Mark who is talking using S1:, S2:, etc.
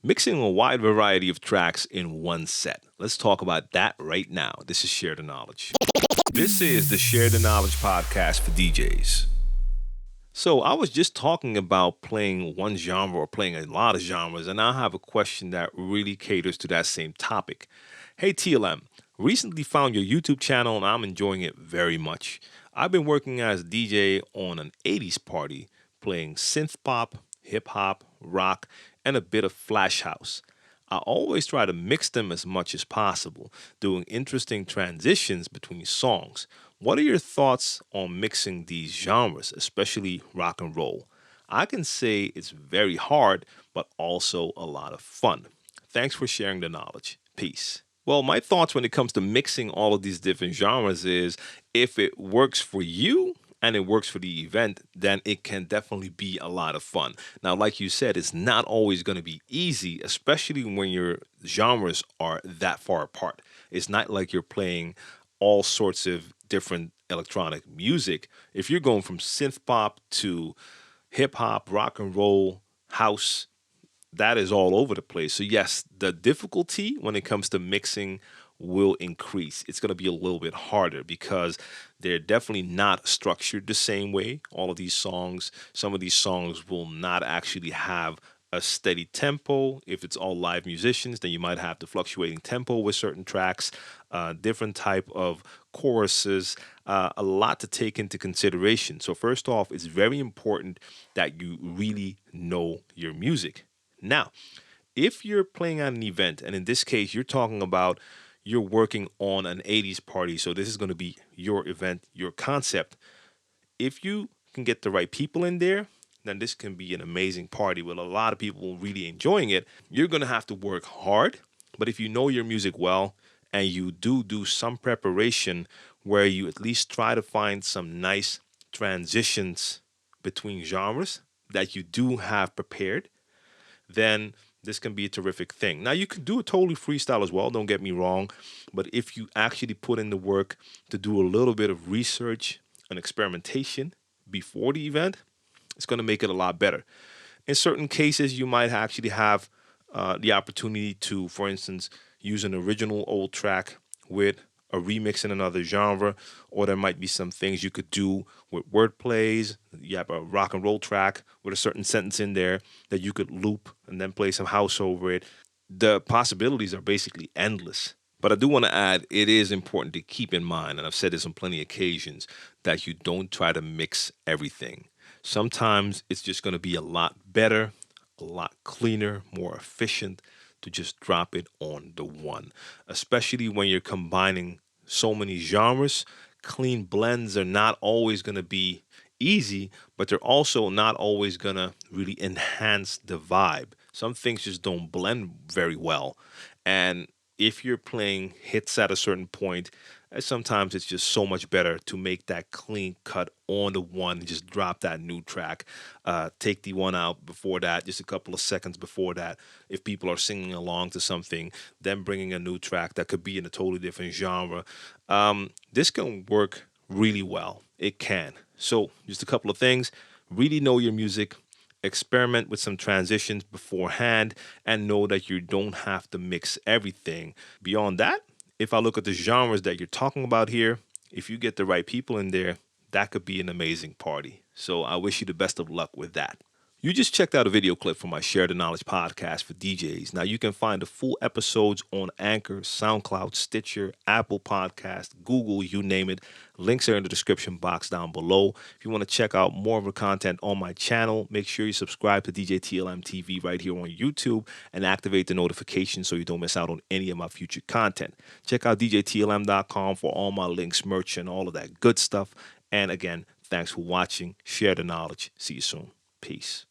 S1: Mixing a wide variety of tracks in one set. Let's talk about that right now. This is Share the Knowledge. This is the Share the Knowledge podcast for DJs. So, I was just talking about playing one genre or playing a lot of genres, and I have a question that really caters to that same topic. Hey, TLM, recently found your YouTube channel and I'm enjoying it very much. I've been working as DJ on an 80s party, playing synth pop, hip hop, rock, and a bit of flash house. I always try to mix them as much as possible, doing interesting transitions between songs. What are your thoughts on mixing these genres, especially rock and roll? I can say it's very hard, but also a lot of fun. Thanks for sharing the knowledge. Peace. Well, my thoughts when it comes to mixing all of these different genres is if it works for you and it works for the event, then it can definitely be a lot of fun. Now, like you said, it's not always going to be easy, especially when your genres are that far apart. It's not like you're playing all sorts of different electronic music. If you're going from synth pop to hip hop, rock and roll, house, that is all over the place. So yes, the difficulty when it comes to mixing will increase. It's going to be a little bit harder because they're definitely not structured the same way. All of these songs, some of these songs will not actually have a steady tempo. If it's all live musicians, then you might have the fluctuating tempo with certain tracks, different type of choruses, a lot to take into consideration. So first off, it's very important that you really know your music. Now, if you're playing at an event, and in this case, you're talking about you're working on an 80s party, so this is going to be your event, your concept. If you can get the right people in there, then this can be an amazing party with a lot of people really enjoying it. You're going to have to work hard, but if you know your music well and you do some preparation where you at least try to find some nice transitions between genres that you do have prepared, then this can be a terrific thing. Now, you could do a totally freestyle as well, don't get me wrong, but if you actually put in the work to do a little bit of research and experimentation before the event, it's going to make it a lot better. In certain cases, you might actually have the opportunity to, for instance, use an original old track with a remix in another genre, or there might be some things you could do with word plays. You have a rock and roll track with a certain sentence in there that you could loop and then play some house over it. The possibilities are basically endless. But I do want to add, it is important to keep in mind, and I've said this on plenty of occasions, that you don't try to mix everything. Sometimes it's just going to be a lot better, a lot cleaner, more efficient to just drop it on the one, especially when you're combining so many genres. Clean blends are not always going to be easy, but they're also not always going to really enhance the vibe. Some things just don't blend very well. And if you're playing hits at a certain point, sometimes it's just so much better to make that clean cut on the one and just drop that new track. Take the one out before that, just a couple of seconds before that. If people are singing along to something, then bringing a new track that could be in a totally different genre. This can work really well. It can. So, just a couple of things. Really know your music, experiment with some transitions beforehand, and know that you don't have to mix everything. Beyond that, if I look at the genres that you're talking about here, if you get the right people in there, that could be an amazing party. So I wish you the best of luck with that. You just checked out a video clip from my Share the Knowledge podcast for DJs. Now you can find the full episodes on Anchor, SoundCloud, Stitcher, Apple Podcast, Google, you name it. Links are in the description box down below. If you want to check out more of the content on my channel, make sure you subscribe to DJ TLM TV right here on YouTube and activate the notifications so you don't miss out on any of my future content. Check out DJTLM.com for all my links, merch, and all of that good stuff. And again, thanks for watching. Share the knowledge. See you soon. Peace.